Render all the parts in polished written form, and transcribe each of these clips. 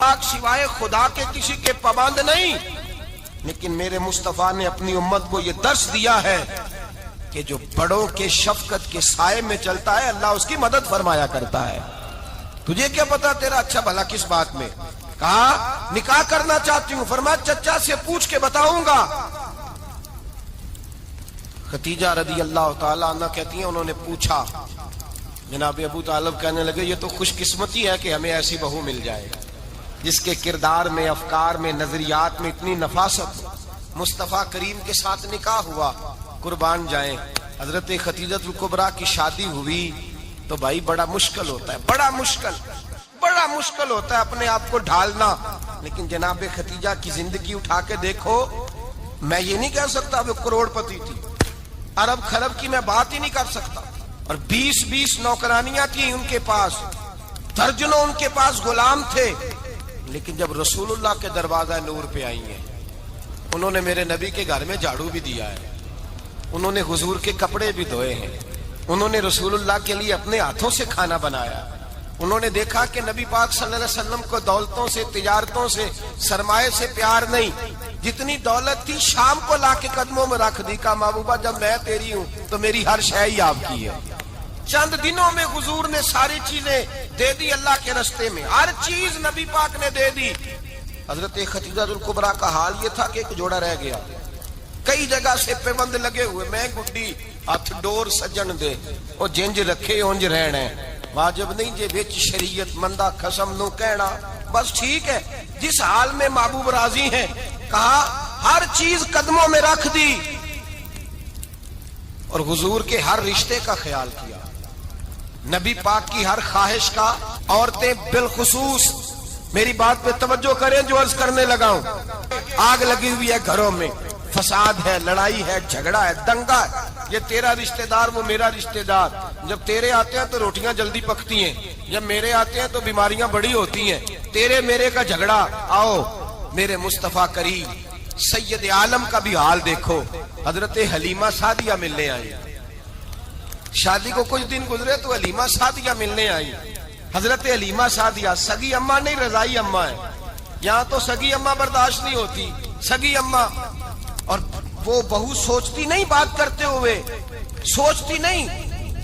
پاک سوائے خدا کے کسی کے پابند نہیں، لیکن میرے مصطفیٰ نے اپنی امت کو یہ درس دیا ہے کہ جو بڑوں کے شفقت کے سائے میں چلتا ہے اللہ اس کی مدد فرمایا کرتا ہے۔ تجھے کیا پتا تیرا اچھا بھلا کس بات میں؟ کہا نکاح کرنا چاہتی ہوں، فرمایا چچا سے پوچھ کے بتاؤں گا۔ خدیجہ رضی اللہ تعالیٰ عنہ کہتی ہیں انہوں نے پوچھا، جناب ابو طالب کہنے لگے یہ تو خوش قسمتی ہے کہ ہمیں ایسی بہو مل جائے جس کے کردار میں، افکار میں، نظریات میں اتنی نفاست۔ مصطفیٰ کریم کے ساتھ نکاح ہوا، قربان جائیں۔ حضرت خدیجہ الکبریٰ کی شادی ہوئی تو بھائی بڑا مشکل ہوتا ہے، بڑا مشکل ہوتا ہے اپنے آپ کو ڈھالنا، لیکن جناب خدیجہ کی زندگی اٹھا کے دیکھو، میں یہ نہیں کہہ سکتا وہ کروڑ پتی تھی، ارب خرب کی میں بات ہی نہیں کر سکتا، اور 20 نوکرانیاں تھیں ان کے پاس، درجنوں ان کے پاس غلام تھے، لیکن جب رسول اللہ کے دروازہ نور پہ آئی ہیں، انہوں نے میرے نبی کے گھر میں جھاڑو بھی دیا ہے، انہوں نے حضور کے کپڑے بھی دھوئے ہیں، انہوں نے رسول اللہ کے لیے اپنے ہاتھوں سے کھانا بنایا، انہوں نے دیکھا کہ نبی پاک صلی اللہ علیہ وسلم کو دولتوں سے، تجارتوں سے، سرمایہ سے پیار نہیں، جتنی دولت تھی شام کو لا کے قدموں میں رکھ دی، کہا محبوبہ جب میں تیری ہوں تو میری ہر شے ہی آپ کی ہے۔ چند دنوں میں حضور نے ساری چیزیں دے دی اللہ کے رستے میں، ہر چیز نبی پاک نے دے دی۔ حضرت خدیجہ الکبریٰ کا حال یہ تھا کہ ایک جوڑا رہ گیا، کئی جگہ سے پیوند لگے ہوئے، میں گڈی ہاتھ ڈور سجن دے او جنج رکھے اونج رہنا واجب نہیں جے وچ شریعت مندہ قسم نو کہنا، بس ٹھیک ہے جس حال میں محبوب راضی ہیں، کہا ہر چیز قدموں میں رکھ دی اور حضور کے ہر رشتے کا خیال کیا، نبی پاک کی ہر خواہش کا۔ عورتیں بالخصوص میری بات پہ توجہ کریں جو عرض کرنے لگا ہوں، آگ لگی ہوئی ہے گھروں میں، فساد ہے، لڑائی ہے، جھگڑا ہے، دنگا ہے، یہ تیرا رشتہ دار وہ میرا رشتہ دار، جب تیرے آتے ہیں تو روٹیاں جلدی پکتی ہیں، جب میرے آتے ہیں تو بیماریاں بڑی ہوتی ہیں، تیرے میرے کا جھگڑا۔ آؤ میرے مصطفیٰ کریم سید عالم کا بھی حال دیکھو، حضرت حلیمہ سعدیہ ملنے آئی، شادی کو کچھ دن گزرے تو حلیمہ سعدیہ ملنے آئی۔ حضرت حلیمہ سعدیہ سگی اماں نہیں رضائی اماں ہے، یہاں تو سگی اماں برداشت نہیں ہوتی، سگی اماں، اور وہ بہو سوچتی نہیں بات کرتے ہوئے، سوچتی نہیں،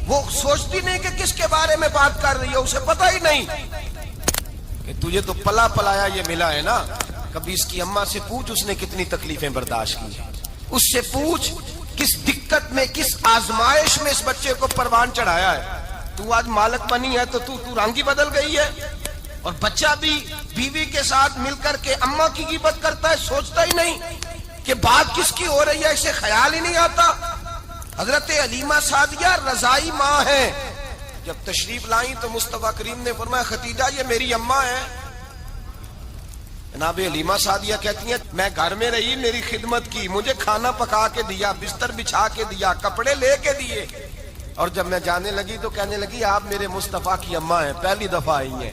وہ سوچتی نہیں کہ کس کے بارے میں بات کر رہی ہے، اسے پتہ ہی نہیں کہ تجھے تو پلا پلایا یہ ملا ہے نا، کبھی اس کی اماں سے پوچھ اس نے کتنی تکلیفیں برداشت کی، اس سے پوچھ کس دقت میں، کس آزمائش میں اس بچے کو پروان چڑھایا ہے۔ تو آج مالک بنی ہے تو تو رنگ ہی بدل گئی ہے، اور بچہ بھی بیوی کے ساتھ مل کر کے اماں کی غیبت کرتا ہے، سوچتا ہی نہیں کہ بات کس کی ہو رہی ہے، اسے خیال ہی نہیں آتا۔ حضرت حلیمہ سعدیہ رضائی ماں ہے، جب تشریف لائیں تو مصطفیٰ کریم نے فرمایا خدیجہ یہ میری اماں ہے۔ جناب حلیمہ سعدیہ کہتی ہیں میں گھر میں رہی، میری خدمت کی، مجھے کھانا پکا کے دیا، بستر بچھا کے دیا، کپڑے لے کے دیے، اور جب میں جانے لگی تو کہنے لگی آپ میرے مصطفیٰ کی اماں ہیں، پہلی دفعہ آئی ہیں،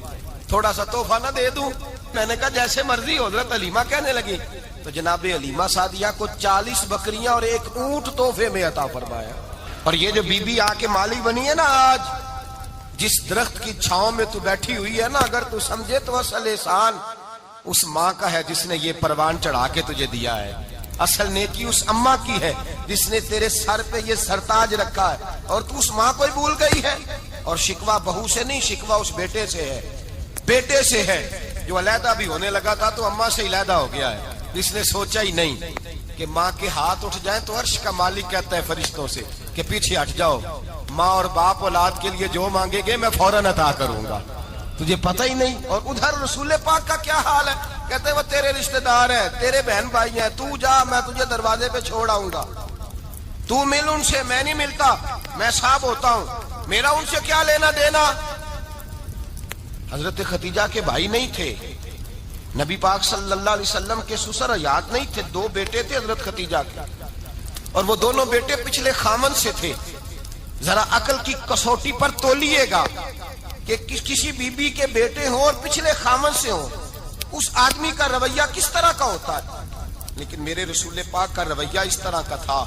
تھوڑا سا تحفہ نہ دے دوں؟ میں نے کہا جیسے مرضی۔ حضرت حلیمہ کہنے لگی تو جناب حلیمہ سعدیہ کو 40 بکریاں اور 1 اونٹ تحفے میں عطا فرمایا۔ اور یہ جو بی بی آ کے مالی بنی ہے نا آج، جس درخت کی چھاؤں میں تو بیٹھی ہوئی ہے نا، اگر تو سمجھے تو اصل احسان اس ماں کا ہے جس نے یہ پروان چڑھا کے تجھے دیا ہے، اصل نیکی اس اماں کی ہے جس نے تیرے سر پہ یہ سرتاج رکھا ہے، اور تو اس ماں کو ہی بھول گئی ہے۔ اور شکوہ بہو سے نہیں، شکوہ اس بیٹے سے ہے، بیٹے سے ہے جو علیحدہ بھی ہونے لگا تھا تو اماں سے علیحدہ ہو گیا ہے، جس نے سوچا ہی نہیں کہ ماں کے ہاتھ اٹھ جائیں تو عرش کا مالک کہتا ہے فرشتوں سے کہ پیچھے ہٹ جاؤ، ماں اور باپ اولاد کے لیے جو مانگے گے میں فوراً عطا کروں گا، تجھے پتہ ہی نہیں۔ اور ادھر رسول پاک کا کیا حال ہے، کہتے ہیں وہ تیرے رشتہ دار ہیں، تیرے بہن بھائی ہیں، تو جا میں تجھے دروازے پہ چھوڑ آؤں گا، تو مل ان سے، میں نہیں ملتا، میں صاحب ہوتا ہوں، میرا ان سے کیا لینا دینا۔ حضرت خدیجہ کے بھائی نہیں تھے، نبی پاک صلی اللہ علیہ وسلم کے سسر حیات نہیں تھے، 2 بیٹے تھے حضرت خدیجہ کے، اور وہ دونوں بیٹے پچھلے خامن سے تھے۔ ذرا عقل کی کسوٹی پر تولیے گا کہ کسی بی بی کے بیٹے ہوں اور پچھلے خامن سے ہوں، اس آدمی کا رویہ کس طرح کا ہوتا ہے، لیکن میرے رسول پاک کا رویہ اس طرح کا تھا۔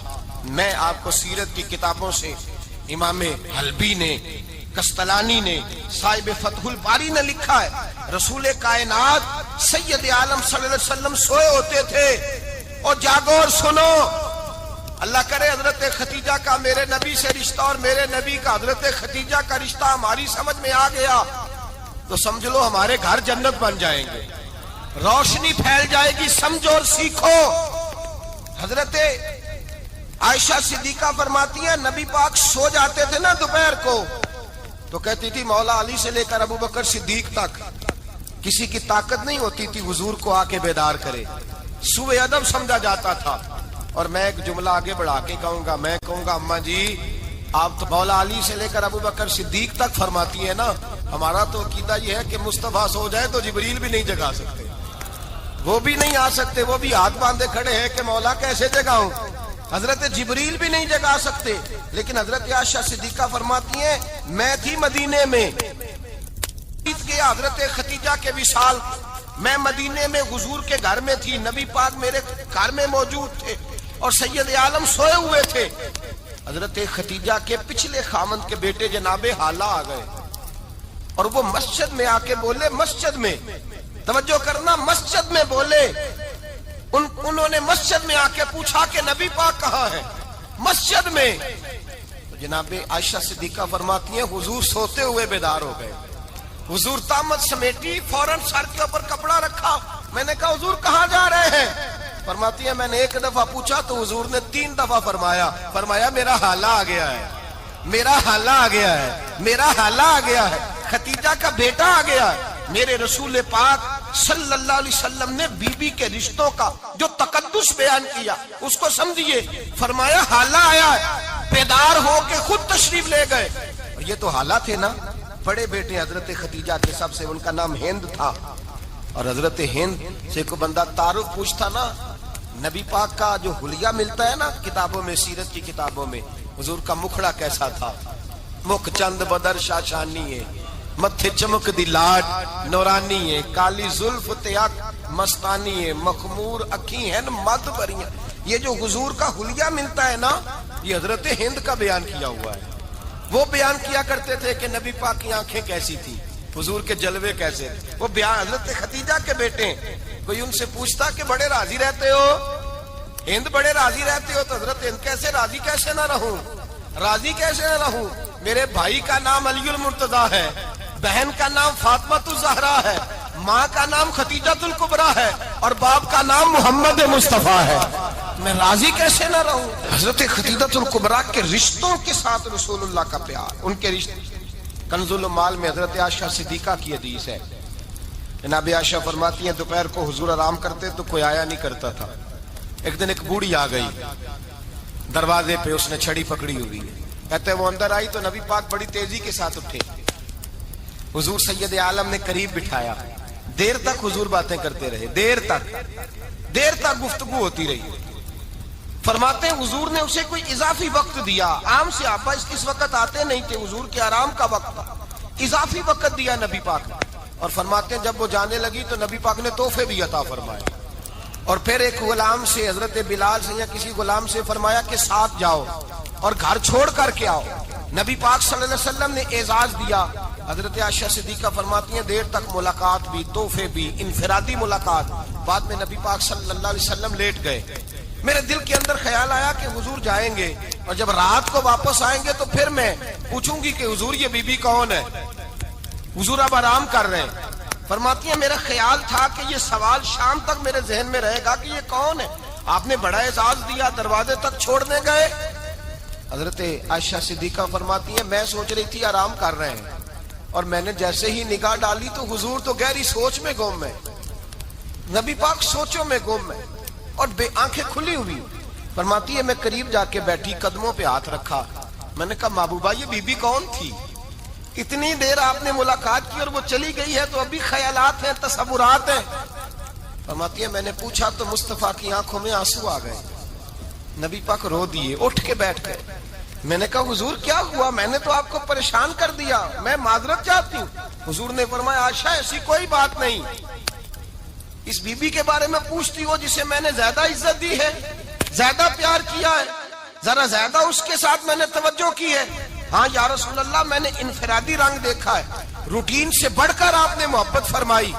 میں آپ کو سیرت کی کتابوں سے، امام حلبی نے، کستلانی نے، صاحب فتح الباری نے لکھا ہے، رسول کائنات سید عالم صلی اللہ علیہ وسلم سوئے ہوتے تھے. اور جاگو اور سنو, اللہ کرے حضرت ختیجہ کا میرے نبی سے رشتہ اور میرے نبی کا حضرت ختیجہ کا رشتہ ہماری سمجھ میں آ گیا تو سمجھ لو ہمارے گھر جنت بن جائیں گے, روشنی پھیل جائے گی. سمجھو اور سیکھو. حضرت عائشہ صدیقہ فرماتی ہیں نبی پاک سو جاتے تھے نا دوپہر کو تو کہتی تھی مولا علی سے لے کر ابو بکر صدیق تک کسی کی طاقت نہیں ہوتی تھی حضور کو آ کے بیدار کرے. سوء ادب سمجھا جاتا تھا. اور میں ایک جملہ آگے بڑھا کے کہوں گا, میں کہوں گا اماں جی آپ تو مولا علی سے لے کر ابو بکر صدیق تک فرماتی ہیں نا, ہمارا تو عقیدہ یہ ہے کہ مصطفیٰ سو جائے تو جبریل بھی نہیں جگا سکتے, وہ بھی نہیں آ سکتے, وہ بھی ہاتھ باندھے کھڑے ہیں کہ مولا کیسے جگاؤں. حضرت جبریل بھی نہیں جگا سکتے. لیکن حضرت عائشہ صدیقہ فرماتی ہیں میں تھی مدینے میں, حضرت ختیجہ کے وصال, میں مدینے میں حضور کے گھر میں تھی, نبی پاک میرے گھر میں موجود تھے اور سید عالم سوئے ہوئے تھے. حضرت ختیجہ کے پچھلے خامند کے بیٹے جناب حالہ آ گئے اور وہ مسجد میں آ کے بولے, مسجد میں توجہ کرنا, مسجد میں بولے. انہوں نے مسجد میں آ کے پوچھا کہ نبی پاک کہاں ہے, مسجد میں. جناب عائشہ صدیقہ فرماتی ہیں حضور سوتے ہوئے بیدار ہو گئے. حضور طامت سمیٹی, فوراً سر کے اوپر کپڑا رکھا. میں نے کہا حضور کہاں جا رہے ہیں؟ فرماتی ہے میں نے ایک دفعہ پوچھا تو حضور نے 3 دفعہ فرمایا میرا حالہ آ گیا ہے, میرا حالہ آ گیا ہے, میرا حالہ آ گیا ہے, ختیجہ کا بیٹا آ گیا ہے. میرے رسول پاک صلی اللہ علیہ وسلم نے بی بی کے رشتوں کا جو تقدس بیان کیا اس کو سمجھیے. فرمایا حالہ آیا ہے, بیدار ہو کے خود تشریف لے گئے. یہ تو حالہ تھے نا, بڑے بیٹے حضرت ختیجہ کے سب سے, ان کا نام ہند تھا. اور حضرت ہند سے کوئی بندہ تعارف پوچھتا نا, نبی پاک کا جو حلیہ ملتا ہے نا کتابوں میں, سیرت کی کتابوں میں, حضور کا مکھڑا کیسا تھا, مکھ چند بدر شاشانی ہے, متھے چمک دی لاٹ نورانی ہے, کالی زلف تیاک مستانی ہے, مخمور اکھی ہیں مد بریاں. یہ جو حضور کا حلیہ ملتا ہے نا یہ حضرت ہند کا بیان کیا ہوا ہے. وہ بیان کیا کرتے تھے کہ نبی پاک کی آنکھیں کیسی تھی, حضور کے جلوے کیسے تھے. وہ بیان حضرت ختیجہ کے بیٹے ہیں. کوئی ان سے پوچھتا کہ بڑے راضی رہتے ہو, ہند بڑے راضی رہتے ہو, تو حضرت ہند کیسے راضی کیسے نہ رہوں, راضی کیسے نہ رہوں. میرے بھائی کا نام علی المرتضیٰ ہے, بہن کا نام فاطمہ الزہرا ہے, ماں کا نام ختیجۃ الکبریٰ ہے اور باپ کا نام محمد مصطفیٰ ہے, میں راضی کیسے نہ رہوں. حضرت ختیجۃ الکبریٰ کے رشتوں کے ساتھ رسول اللہ کا پیار, ان کے رشتے. کنز المال میں حضرت عائشہ صدیقہ کی حدیث ہے. جناب عائشہ فرماتی ہیں دوپہر کو حضور آرام کرتے تو کوئی آیا نہیں کرتا تھا. ایک دن ایک بوڑھی آ گئی دروازے پہ, اس نے چھڑی پکڑی ہوئی ہے. کہتے وہ اندر آئی تو نبی پاک بڑی تیزی کے ساتھ اٹھے. حضور سید عالم نے قریب بٹھایا, دیر تک حضور باتیں کرتے رہے, دیر تک گفتگو ہوتی رہی. فرماتے ہیں حضور نے اسے کوئی اضافی وقت دیا. عام صحابہ اس وقت آتے نہیں تھے, حضور کے آرام کا وقت تھا, اضافی وقت دیا نبی پاک نے. اور فرماتے ہیں جب وہ جانے لگی تو نبی پاک نے تحفے بھی عطا فرمائے. اور پھر ایک غلام سے, حضرت بلال سے یا کسی غلام سے فرمایا کہ ساتھ جاؤ اور گھر چھوڑ کر کے آؤ. نبی پاک صلی اللہ علیہ وسلم نے اعزاز دیا. حضرت عائشہ صدیقہ فرماتی ہیں دیر تک ملاقات بھی, تحفے بھی, انفرادی ملاقات. بعد میں نبی پاک صلی اللہ علیہ وسلم لیٹ گئے. میرے دل کے اندر خیال آیا کہ حضور جائیں گے اور جب رات کو واپس آئیں گے تو پھر میں پوچھوں گی کہ حضور یہ بی بی کون ہے, حضور اب آرام کر رہے ہیں. فرماتی ہیں میرا خیال تھا کہ یہ سوال شام تک میرے ذہن میں رہے گا کہ یہ کون ہے. آپ نے بڑا اعزاز دیا, دروازے تک چھوڑنے گئے. حضرت عائشہ صدیقہ فرماتی ہیں میں سوچ رہی تھی آرام کر رہے ہیں اور میں نے جیسے ہی نگاہ ڈالی تو حضور تو گہری سوچ میں گم ہے, نبی پاک سوچوں میں گم ہے اور بے آنکھیں کھلی ہوئی. فرماتی ہے میں قریب جا کے بیٹھی, قدموں پہ ہاتھ رکھا. میں نے کہا محبوبہ یہ بی بی کون تھی, اتنی دیر آپ نے ملاقات کی اور وہ چلی گئی ہے تو ابھی خیالات ہیں, تصورات ہیں. فرماتی ہے میں نے پوچھا تو مصطفیٰ کی آنکھوں میں آنسو آ گئے. نبی پاک رو دیے, اٹھ کے بیٹھ گئے. میں نے کہا حضور کیا ہوا, میں نے تو آپ کو پریشان کر دیا, میں معذرت چاہتی ہوں. حضور نے فرمایا عائشہ ایسی کوئی بات نہیں, اس بی بی کے بارے میں پوچھتی ہو جسے میں نے زیادہ عزت دی ہے, زیادہ پیار کیا ہے, ذرا زیادہ اس کے ساتھ میں نے توجہ کی ہے. ہاں یا رسول اللہ میں نے انفرادی رنگ دیکھا ہے, روٹین سے بڑھ کر آپ نے محبت فرمائی.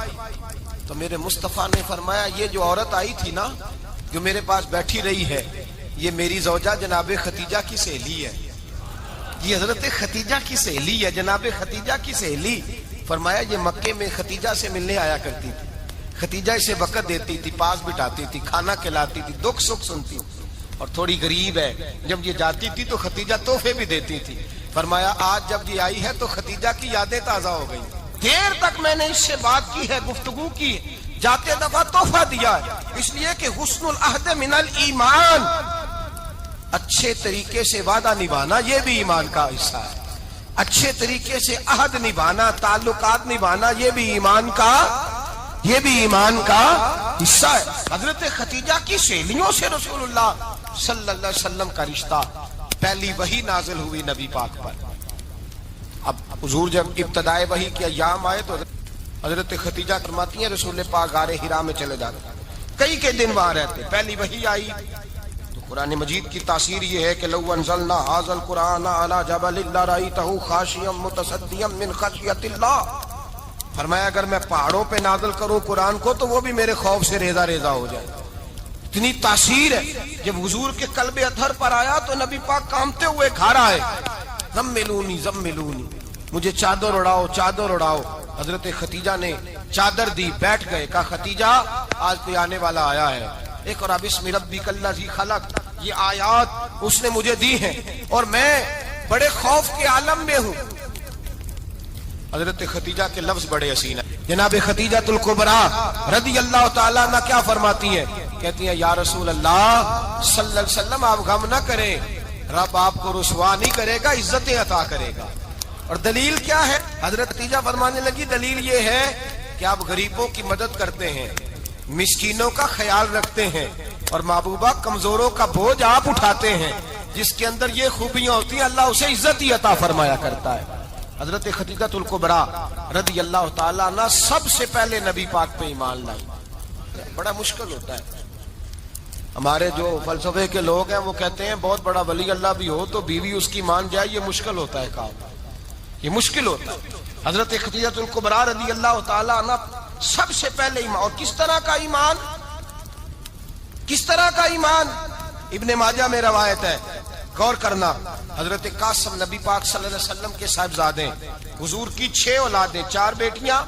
تو میرے مصطفیٰ نے فرمایا یہ جو عورت آئی تھی نا جو میرے پاس بیٹھی رہی ہے یہ میری زوجہ جناب خدیجہ کی سہیلی ہے، یہ حضرت خدیجہ کی سہیلی ہے، جناب خدیجہ کی سہیلی۔ فرمایا یہ مکے میں خدیجہ سے ملنے آیا کرتی تھی، خدیجہ اسے وقت دیتی تھی، پاس بٹھاتی تھی، کھانا کھلاتی تھی، دکھ سکھ سنتی تھی، اور تھوڑی غریب ہے، جب یہ جاتی تھی تو خدیجہ تحفے بھی دیتی تھی۔ فرمایا آج جب یہ آئی ہے تو خدیجہ کی یادیں تازہ ہو گئی، دیر تک میں نے اس سے بات کی ہے، گفتگو کی، جاتے دفعہ تحفہ دیا ہے، اس لیے کہ حسن العہد من الایمان، اچھے طریقے سے وعدہ نبھانا یہ بھی ایمان کا حصہ ہے، اچھے طریقے سے عہد نبھانا، تعلقات نبھانا یہ بھی ایمان کا حصہ ہے۔ حضرت خدیجہ کی سہیلیوں سے رسول اللہ صلی اللہ علیہ وسلم کا رشتہ، پہلی وحی نازل ہوئی نبی پاک پر۔ اب حضور جب ابتدائے وحی کے ایام آئے تو حضرت خدیجہ فرماتی ہیں رسول پاک غار حرا میں چلے جاتے، کئی کے دن وہاں رہتے، پہلی وحی آئی تو قرآن مجید کی تاثیر یہ ہے کہ لو انزلنا ھذا القرآن علی جبل لرأیتہ خاشعا متصدعا من خشیۃ اللہ، فرمایا اگر میں پہاڑوں پہ نازل کروں قرآن کو تو وہ بھی میرے خوف سے ریزہ ریزہ ہو جائے، اتنی تاثیر ہے۔ جب حضور کے قلب اطہر پر آیا تو نبی پاک کانپتے ہوئے گھر آئے، زملونی زملونی، مجھے چادر اڑاؤ چادر اڑاؤ۔ حضرت خدیجہ نے چادر دی، بیٹھ گئے، کہا خدیجہ آج کوئی آنے والا آیا ہے، اقرأ بسم ربک الذی خلق، یہ آیات اس نے مجھے دی ہیں اور میں بڑے خوف کے عالم میں ہوں۔ حضرت خدیجہ کے لفظ بڑے حسین ہیں، جناب خدیجہ الکبریٰ رضی اللہ تعالیٰ عنہ کیا فرماتی ہیں، کہتی ہیں یا رسول اللہ صلی اللہ علیہ وسلم آپ غم نہ کریں، رب آپ کو رسوا نہیں کرے گا، عزتیں عطا کرے گا۔ اور دلیل کیا ہے؟ حضرت خدیجہ فرمانے لگی دلیل یہ ہے کہ آپ غریبوں کی مدد کرتے ہیں، مسکینوں کا خیال رکھتے ہیں، اور محبوبہ کمزوروں کا بوجھ آپ اٹھاتے ہیں، جس کے اندر یہ خوبیاں ہوتی ہیں اللہ اسے عزت ہی عطا فرمایا کرتا ہے۔ حضرت خدیجہ الکبریٰ رضی اللہ تعالیٰ عنہ سب سے پہلے نبی پاک پہ ایمان لائی۔ بڑا مشکل ہوتا ہے، ہمارے جو فلسفے کے لوگ ہیں وہ کہتے ہیں بہت بڑا ولی اللہ بھی ہو تو بیوی اس کی مان جائے، یہ مشکل ہوتا ہے کام، یہ مشکل ہوتا ہے۔ حضرت خدیجہ الکبریٰ رضی اللہ تعالیٰ عنہ سب سے پہلے ایمان، اور کس طرح کا ایمان؟ کس طرح کا ایمان؟ ابن ماجہ میں روایت ہے، غور کرنا، حضرت قاسم نبی پاک صلی اللہ علیہ وسلم کے صاحبزادے، حضور کی 6 اولادیں، 4 بیٹیاں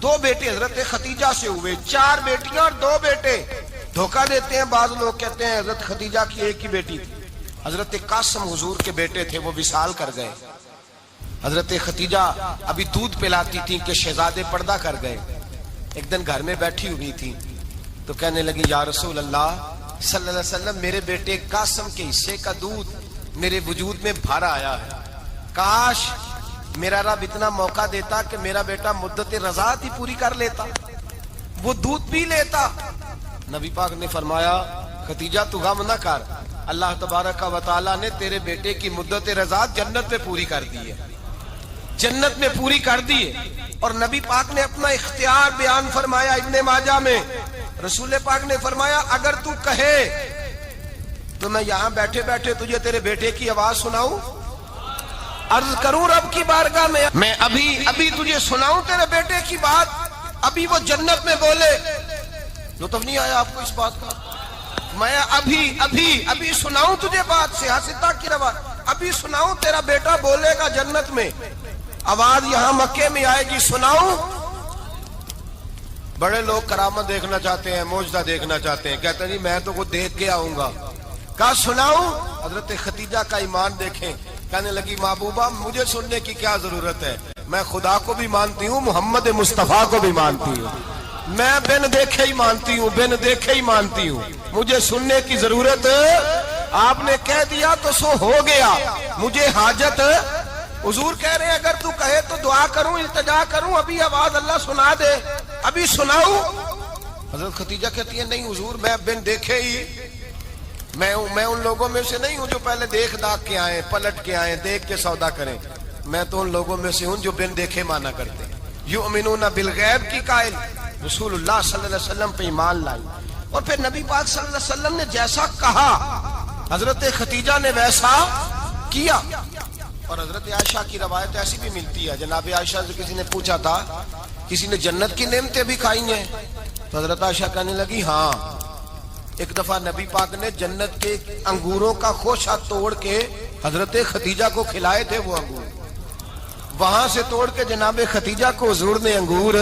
2 بیٹے حضرت خدیجہ سے ہوئے، 4 بیٹیاں اور 2 بیٹے۔ دھوکہ دیتے ہیں بعض لوگ، کہتے ہیں حضرت خدیجہ کی ایک ہی بیٹی تھی، حضرت قاسم حضور کے بیٹے تھے، وہ وصال کر گئے۔ حضرت خدیجہ ابھی دودھ پلاتی تھی کہ شہزادے پردہ کر گئے، ایک دن گھر میں بیٹھی ہوئی تھی تو کہنے لگی یا رسول اللہ صلی اللہ علیہ وسلم میرے بیٹے قاسم کے حصے کا دودھ میرے وجود میں بھارا آیا ہے، کاش میرا رب اتنا موقع دیتا کہ میرا بیٹا مدت رضاعت ہی پوری کر لیتا، وہ دودھ پی لیتا۔ نبی پاک نے فرمایا خدیجہ تو غم نہ کر، اللہ تبارک و تعالیٰ نے تیرے بیٹے کی مدت رضاعت جنت میں پوری کر دی ہے، جنت میں پوری کر دی ہے۔ اور نبی پاک نے اپنا اختیار بیان فرمایا ابن ماجہ میں، رسول پاک نے فرمایا اگر تو کہے تو میں یہاں بیٹھے بیٹھے تجھے تیرے بیٹے کی آواز سناؤں، عرض کروں رب کی بارگاہ میں ابھی تجھے سناؤں تیرے بیٹے کی بات، ابھی وہ جنت میں بولے۔ لطف نہیں آیا آپ کو اس بات کا؟ میں ابھی سناؤں تجھے بات، سیاستہ کی روایت، ابھی سناؤں تیرا بیٹا بولے گا جنت میں، آواز یہاں مکے میں آئے گی، سناؤں؟ بڑے لوگ کرامت دیکھنا چاہتے ہیں، معجزہ دیکھنا چاہتے ہیں، کہتے ہیں جی میں تو وہ دیکھ کے آؤں گا، کہا سناؤں؟ حضرت خدیجہ کا ایمان دیکھیں، کہنے لگی محبوبہ مجھے سننے کی کیا ضرورت ہے، میں خدا کو بھی مانتی ہوں، محمد مصطفیٰ کو بھی مانتی ہوں، میں بن دیکھے ہی مانتی ہوں، بن دیکھے ہی مانتی ہوں، مجھے سننے کی ضرورت، آپ نے کہہ دیا تو سو ہو گیا، مجھے حاجت۔ حضور کہہ رہے ہیں اگر تو کہے تو دعا کروں، التجا کروں، ابھی آواز اللہ سنا دے، ابھی سناؤں؟ حضرت خدیجہ کہتی ہے نہیں حضور میں بن دیکھے ہی، میں ان لوگوں میں سے نہیں ہوں جو پہلے دیکھ داکھ کے آئیں، پلٹ کے آئیں، دیکھ کے سودا کریں، میں تو ان لوگوں میں سے ہوں جو بن دیکھے مانا کرتے ہیں۔ یؤمنون بالغیب کی قائل رسول اللہ صلی اللہ علیہ وسلم پہ ایمان لائی، اور پھر نبی پاک صلی اللہ علیہ وسلم نے جیسا کہا حضرت خدیجہ نے ویسا کیا۔ اور حضرت عائشہ کی روایت ایسی بھی ملتی ہے، جناب عائشہ سے کسی نے پوچھا تھا کسی نے جنت کی نعمتیں بھی کھائی ہیں؟ تو حضرت عائشہ کہنے لگی ہاں، ایک دفعہ نبی پاک نے جنت کے انگوروں کا خوشہ توڑ کے حضرت ختیجہ کو کھلائے تھے، وہ انگور وہاں سے توڑ کے جناب ختیجہ کو حضور نے انگور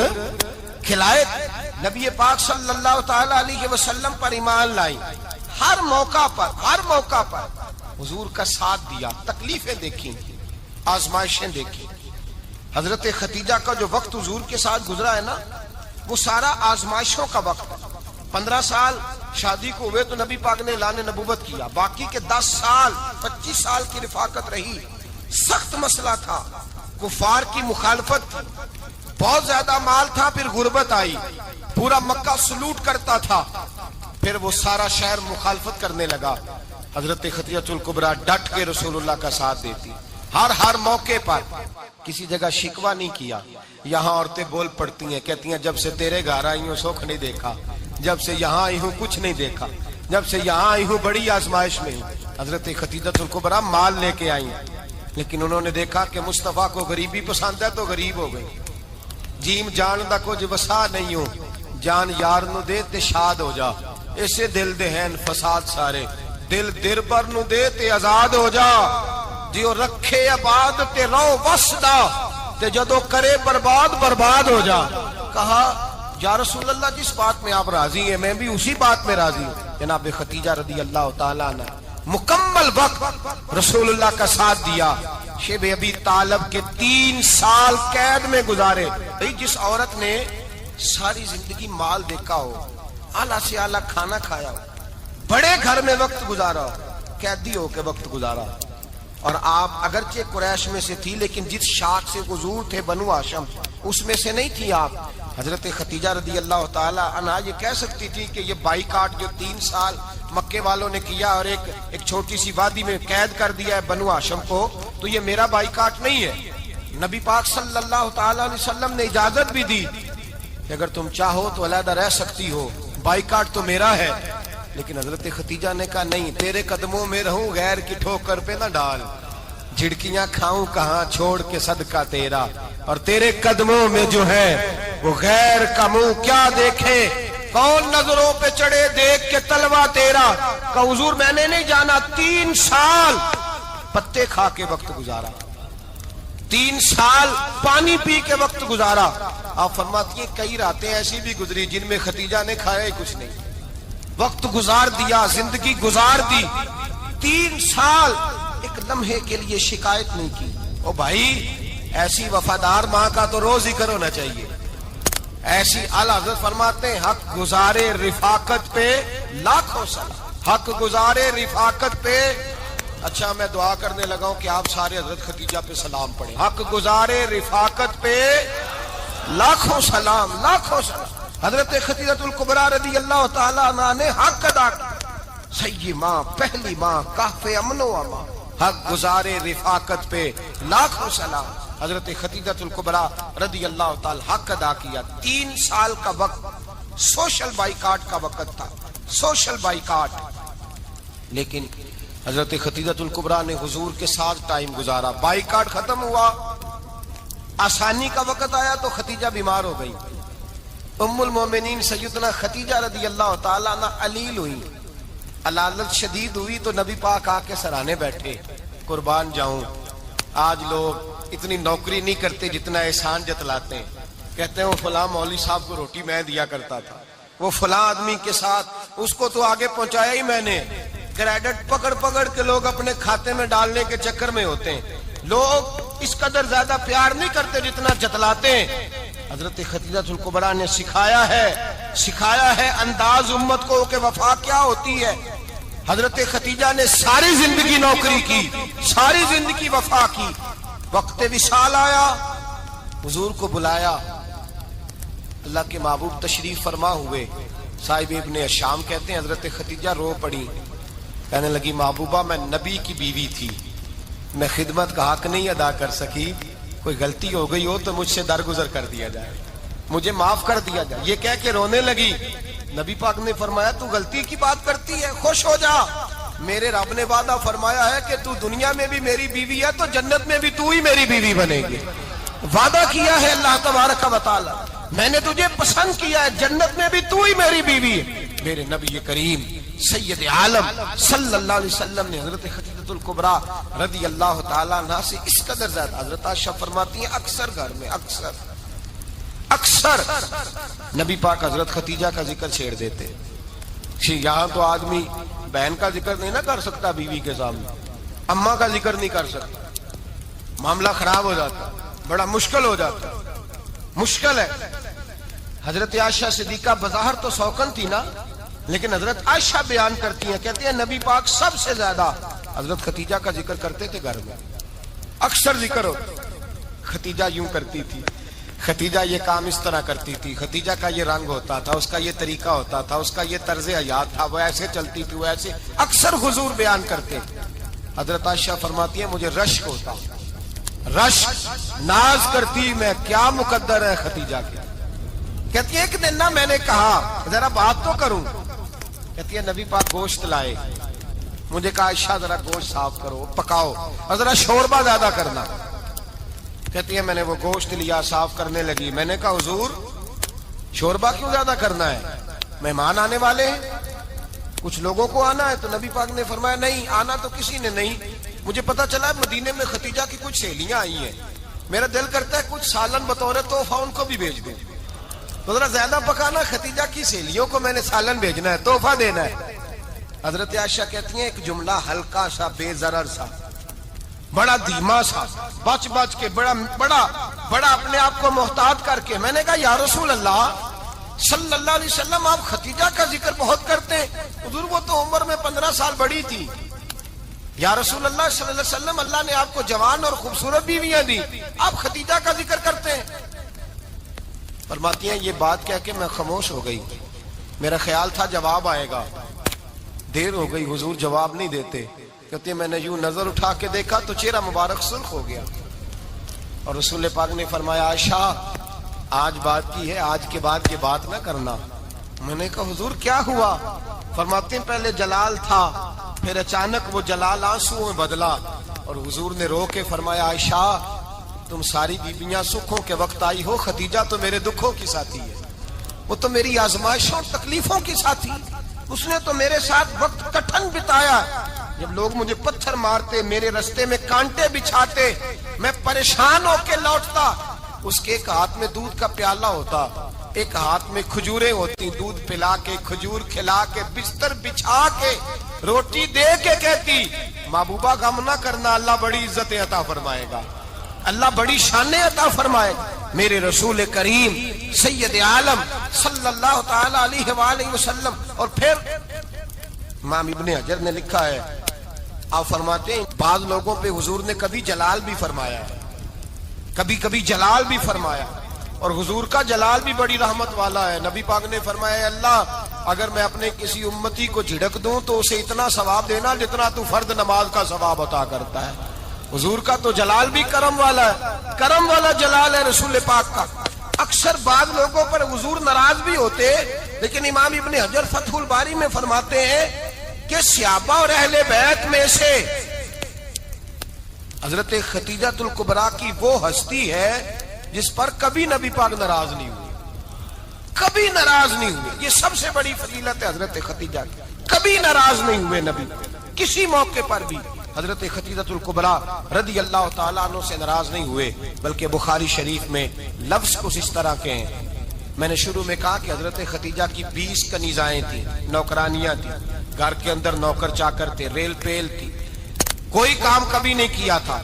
کھلائے تھے۔ نبی پاک صلی اللہ تعالی علیہ وسلم پر ایمان لائی، ہر موقع پر حضور کا ساتھ دیا، تکلیفیں دیکھی، آزمائشیں دیکھی۔ حضرت ختیجہ کا جو وقت حضور کے ساتھ گزرا ہے نا، وہ سارا آزمائشوں کا وقت ہے۔ 15 سال شادی کو ہوئے تو نبی پاک نے اعلان نبوت کیا، باقی کے 10 سال 25 سال کی رفاقت رہی، سخت مسئلہ تھا، کفار کی مخالفت تھی، بہت زیادہ مال تھا، پھر غربت آئی، پورا مکہ سلوٹ کرتا تھا، پھر وہ سارا شہر مخالفت کرنے لگا۔ حضرت خدیجہ الکبریٰ ڈٹ کے رسول اللہ کا ساتھ دیتی، ہر موقع پر کسی جگہ شکوہ نہیں کیا۔ یہاں عورتیں بول پڑتی ہیں، کہتی ہیں جب سے تیرے گھر آئی ہوں سکھ نہیں دیکھا، جب سے یہاں آئی ہوں کچھ نہیں دیکھا، جب سے یہاں آئی ہوں بڑی آزمائش میں ہوں۔ حضرت خدیجہ الکبریٰ مال لے کے آئی ہیں، لیکن انہوں نے دیکھا کہ مصطفیٰ کو غریبی پسند ہے تو غریب ہو گئی۔ جیم جان دا کچھ وسا نہیں ہو، جان یار نو دے تے شاد ہو جا، اسے دل دے ہیں فساد سارے، دل در بر نو دے تے آزاد ہو جا، دیو رکھے آباد تے رو وسدا تے جدو کرے برباد ہو جا۔ کہا یا رسول اللہ جس بات میں آپ راضی ہیں میں بھی اسی بات میں راضی ہوں۔ جناب ختیجہ رضی اللہ تعالیٰ عنہ مکمل وقت رسول اللہ کا ساتھ دیا۔ شیب ابی طالب کے 3 سال قید میں گزارے۔ جس عورت نے ساری زندگی مال دیکھا ہو، اعلیٰ سے اعلیٰ کھانا کھایا ہو، بڑے گھر میں وقت گزارا ہو، قیدی ہو کے وقت گزارا، اور آپ اگرچہ قریش میں سے تھی لیکن جس شاخ سے حضور تھے بنو ہاشم اس میں سے نہیں تھی آپ۔ حضرت ختیجہ رضی اللہ تعالی عنہا یہ کہہ سکتی تھی کہ یہ بائیکاٹ جو 3 سال مکے والوں نے کیا اور ایک چھوٹی سی وادی میں قید کر دیا ہے بنو ہاشم کو، تو یہ میرا بائیکاٹ نہیں ہے۔ نبی پاک صلی اللہ تعالی علیہ وسلم نے اجازت بھی دی کہ اگر تم چاہو تو علیحدہ رہ سکتی ہو، بائیکاٹ تو میرا ہے۔ لیکن حضرت ختیجہ نے کہا نہیں، تیرے قدموں میں رہوں، غیر کی ٹھوکر پہ نہ ڈال، جھڑکیاں کھاؤں کہاں چھوڑ کے صدقہ تیرا، اور تیرے قدموں میں جو ہے وہ غیر کا منہ کیا دیکھے، کون نظروں پہ چڑھے دیکھ کے تلوا تیرا۔ کہ حضور میں نے نہیں جانا، 3 سال پتے کھا کے وقت گزارا، 3 سال پانی پی کے وقت گزارا۔ آپ فرماتی ہیں کئی راتیں ایسی بھی گزری جن میں ختیجہ نے کھایا ہی کچھ نہیں، وقت گزار دیا، زندگی گزار دی۔ 3 سال ایک لمحے کے لیے شکایت نہیں کی۔ او بھائی، ایسی وفادار ماں کا تو روز ذکر ہونا چاہیے۔ ایسی اعلیٰ حضرت فرماتے ہیں حق گزارے رفاقت پہ لاکھوں سلام، حق گزارے رفاقت پہ۔ اچھا میں دعا کرنے لگا ہوں کہ آپ سارے حضرت ختیجہ پہ سلام پڑھیں۔ حق گزارے رفاقت پہ لاکھوں سلام، لاکھوں سلام۔ حضرت ختیجہ الکبریٰ رضی اللہ تعالیٰ عنہ نے حق ادا کیا، سیدی ماں، پہلی ماں، کہف امن و امان، حق گزارے رفاقت پہ لاکھوں سلام۔ حضرت ختیجہ الکبریٰ رضی اللہ تعالی حق ادا کیا۔ 3 سال کا وقت سوشل بائیکاٹ کا وقت تھا، سوشل بائیکاٹ، لیکن حضرت ختیجہ الکبریٰ نے حضور کے ساتھ ٹائم گزارا۔ بائیکاٹ ختم ہوا، آسانی کا وقت آیا تو ختیجہ بیمار ہو گئی۔ ام المومنین سیدنا ختیجہ رضی اللہ تعالیٰ عنہ علیل ہوئی، علالت شدید ہوئی تو نبی پاک آ کے سرانے بیٹھے، قربان جاؤں آج لوگ اتنی نوکری نہیں کرتے جتنا احسان جتلاتے ہیں۔ کہتے ہیں وہ فلاں مولوی صاحب کو روٹی میں دیا کرتا تھا، وہ فلاں آدمی کے ساتھ اس کو تو آگے پہنچایا ہی میں نے۔ کریڈٹ پکڑ کے لوگ اپنے کھاتے میں ڈالنے کے چکر میں ہوتے ہیں، لوگ اس قدر زیادہ پیار نہیں کرتے جتنا جتلاتے ہیں۔ حضرت ختیجہ الکبریٰ نے سکھایا ہے انداز امت کو کہ وفا کیا ہوتی ہے۔ حضرت ختیجہ نے ساری زندگی نوکری کی، ساری زندگی وفا کی۔ وقت وصال آیا، حضور کو بلایا، اللہ کے محبوب تشریف فرما ہوئے۔ صاحب ابن شام کہتے ہیں حضرت ختیجہ رو پڑی، کہنے لگی محبوبہ میں نبی کی بیوی تھی، میں خدمت کا حق نہیں ادا کر سکی، کوئی غلطی ہو گئی ہو تو مجھ سے درگزر کر دیا جائے، مجھے معاف کر دیا جائے۔ یہ کہہ کے رونے لگی۔ نبی پاک نے فرمایا تو غلطی کی بات کرتی ہے، خوش ہو جا، میرے رب نے وعدہ فرمایا ہے کہ تو دنیا میں بھی میری بیوی ہے تو جنت میں بھی تو ہی میری بیوی بنے گی. وعدہ کیا ہے اللہ تبارک و تعالی, میں نے تجھے پسند کیا ہے, جنت میں بھی تو ہی میری بیوی ہے. میرے نبی کریم سید عالم صلی اللہ علیہ وسلم نے حضرت خدیجہ الکبریٰ رضی اللہ تعالیٰ عنہ سے اس قدر زیادہ, حضرت عائشہ فرماتی ہیں اکثر گھر میں اکثر نبی پاک حضرت خدیجہ کا ذکر چھیڑ دیتے. یہاں تو آدمی بہن کا ذکر نہیں نہ کر سکتا بیوی کے سامنے, اماں کا ذکر نہیں کر سکتا, معاملہ خراب ہو جاتا, بڑا مشکل ہو جاتا, مشکل ہے. حضرت عائشہ صدیقہ بظاہر تو سوکن تھی نا, لیکن حضرت عائشہ بیان کرتی ہیں, کہتے ہیں نبی پاک سب سے زیادہ حضرت خدیجہ کا ذکر کرتے تھے گھر میں, اکثر ذکر ہو. خدیجہ یوں کرتی تھی, خدیجہ یہ کام اس طرح کرتی تھی, خدیجہ کا یہ رنگ ہوتا تھا, اس کا یہ طریقہ ہوتا تھا, اس کا یہ طرز حیات تھا, وہ ایسے چلتی تھی, وہ ایسے, اکثر حضور بیان کرتے. حضرت عائشہ فرماتی ہیں مجھے رشک ہوتا, رشک, ناز کرتی میں کیا مقدر ہے خدیجہ کے. کہتی ہے ایک دن نا میں نے کہا ذرا بات تو کروں, کہتی ہے نبی پاک گوشت لائے, مجھے کہا عائشہ ذرا گوشت صاف کرو, پکاؤ اور ذرا شوربہ زیادہ کرنا. کہتی ہے میں نے وہ گوشت لیا, صاف کرنے لگی. میں نے کہا حضور شوربہ کیوں زیادہ کرنا ہے, مہمان آنے والے ہیں, کچھ لوگوں کو آنا ہے. تو نبی پاک نے فرمایا نہیں, آنا تو کسی نے نہیں, مجھے پتا چلا مدینے میں خدیجہ کی کچھ سہیلیاں آئی ہیں, میرا دل کرتا ہے کچھ سالن بطور تحفہ ان کو بھی بھیج دوں. تو ذرا زیادہ پکانا, خدیجہ کی سہیلیوں کو میں نے سالن بھیجنا ہے, تحفہ دینا ہے. حضرت عائشہ کہتی ہیں ایک جملہ ہلکا سا, بے ضرر سا, بڑا دھیما سا, بچ کے بڑا اپنے آپ کو محتاط کر کے, میں نے کہا یا رسول اللہ صلی اللہ علیہ وسلم آپ خدیجہ کا ذکر بہت کرتے ہیں, حضور وہ تو عمر میں 15 سال بڑی تھی. یا رسول اللہ صلی اللہ علیہ وسلم اللہ نے آپ کو جوان اور خوبصورت بیویاں دی, آپ خدیجہ کا ذکر کرتے ہیں. فرماتی ہیں یہ بات کہہ کے میں خاموش ہو گئی, میرا خیال تھا جواب آئے گا, دیر ہو گئی, حضور جواب نہیں دیتے. کہتے ہیں میں نے یوں نظر اٹھا کے دیکھا تو چہرہ مبارک سرخ ہو گیا, اور رسول پاک نے فرمایا عائشہ آج بات کی ہے, آج کے بعد یہ بات نہ کرنا. میں نے کہا حضور کیا ہوا؟ فرماتے ہیں پہلے جلال تھا, پھر اچانک وہ جلال آنسو میں بدلا, اور حضور نے رو کے فرمایا عائشہ تم ساری بیویاں سکھوں کے وقت آئی ہو, خدیجہ تو میرے دکھوں کی ساتھی ہے, وہ تو میری آزمائشوں اور تکلیفوں کی ساتھی, اس نے تو میرے ساتھ وقت کٹھن بتایا. جب لوگ مجھے پتھر مارتے, میرے رستے میں کانٹے بچھاتے, میں پریشان ہو کے لوٹتا, اس کے ایک ہاتھ میں دودھ کا پیالہ ہوتا, ایک ہاتھ میں کھجوریں ہوتی, دودھ پلا کے, کھجور کھلا کے, بستر بچھا کے, روٹی دے کے کہتی محبوبہ غم نہ کرنا, اللہ بڑی عزتیں عطا فرمائے گا, اللہ بڑی شانیں عطا فرمائے. میرے رسول کریم سید عالم صلی اللہ تعالی علیہ وآلہ وسلم. اور پھر امام ابن حجر نے لکھا ہے, آپ فرماتے ہیں بعض لوگوں پہ حضور نے کبھی جلال بھی فرمایا, کبھی جلال بھی فرمایا, اور حضور کا جلال بھی بڑی رحمت والا ہے. نبی پاک نے فرمایا اللہ اگر میں اپنے کسی امتی کو جھڑک دوں تو اسے اتنا ثواب دینا جتنا تو فرض نماز کا ثواب عطا کرتا ہے. حضور کا تو جلال بھی کرم والا ہے, کرم والا جلال ہے رسول پاک کا. اکثر بعض لوگوں پر حضور ناراض بھی ہوتے, لیکن امام ابن حجر فتح الباری میں فرماتے ہیں کہ صحابہ اور اہل بیت میں سے حضرت خدیجہ الکبریٰ کی وہ ہستی ہے جس پر کبھی نبی پاک ناراض نہیں ہوئے, کبھی ناراض نہیں ہوئے. یہ سب سے بڑی فضیلت ہے حضرت خدیجہ کی, کبھی ناراض نہیں ہوئے نبی, کسی موقع پر بھی حضرت خدیجہ الکبریٰ رضی اللہ تعالیٰ عنہ سے ناراض نہیں ہوئے. بلکہ بخاری شریف میں لفظ کچھ اس طرح کے ہیں. میں نے شروع میں کہا کہ حضرت خدیجہ کی 20 کنیزائیں تھیں, نوکرانیاں تھیں, گھر کے اندر نوکر چاکر تھے, ریل پیل تھی, کوئی کام کبھی نہیں کیا تھا.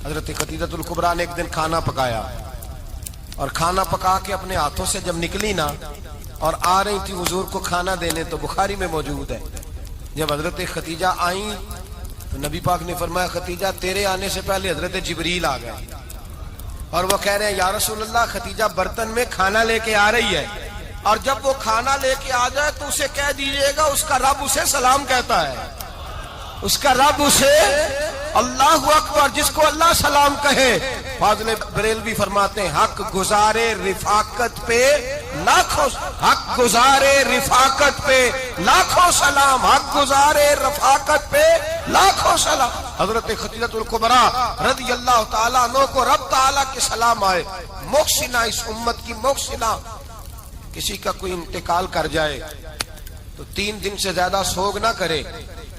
حضرت خدیجہ الکبریٰ نے ایک دن کھانا پکایا, اور کھانا پکا کے اپنے ہاتھوں سے جب نکلی نا اور آ رہی تھی حضور کو کھانا دینے, تو بخاری میں موجود ہے جب حضرت خدیجہ آئیں تو نبی پاک نے فرمایا خدیجہ تیرے آنے سے پہلے حضرت جبریل آ گئے, اور وہ کہہ رہے ہیں یا رسول اللہ خدیجہ برتن میں کھانا لے کے آ رہی ہے, اور جب وہ کھانا لے کے آ جائے تو اسے کہہ دیجئے گا اس کا رب اسے سلام کہتا ہے. اس کا رب اسے اللہ اکبر، جس کو اللہ سلام کہے. فاضل بریلوی فرماتے ہیں حق گزارے رفاقت پہ لاکھوں، حق گزارے رفاقت پہ لاکھوں سلام، حق گزارے رفاقت پہ لاکھوں سلام. حضرت خدیجہ الکبریٰ رضی اللہ تعالیٰ عنہ کو رب تعالیٰ کے سلام آئے. محسنہ، اس امت کی محسنہ. کسی کا کوئی انتقال کر جائے تو 3 دن سے زیادہ سوگ نہ کرے.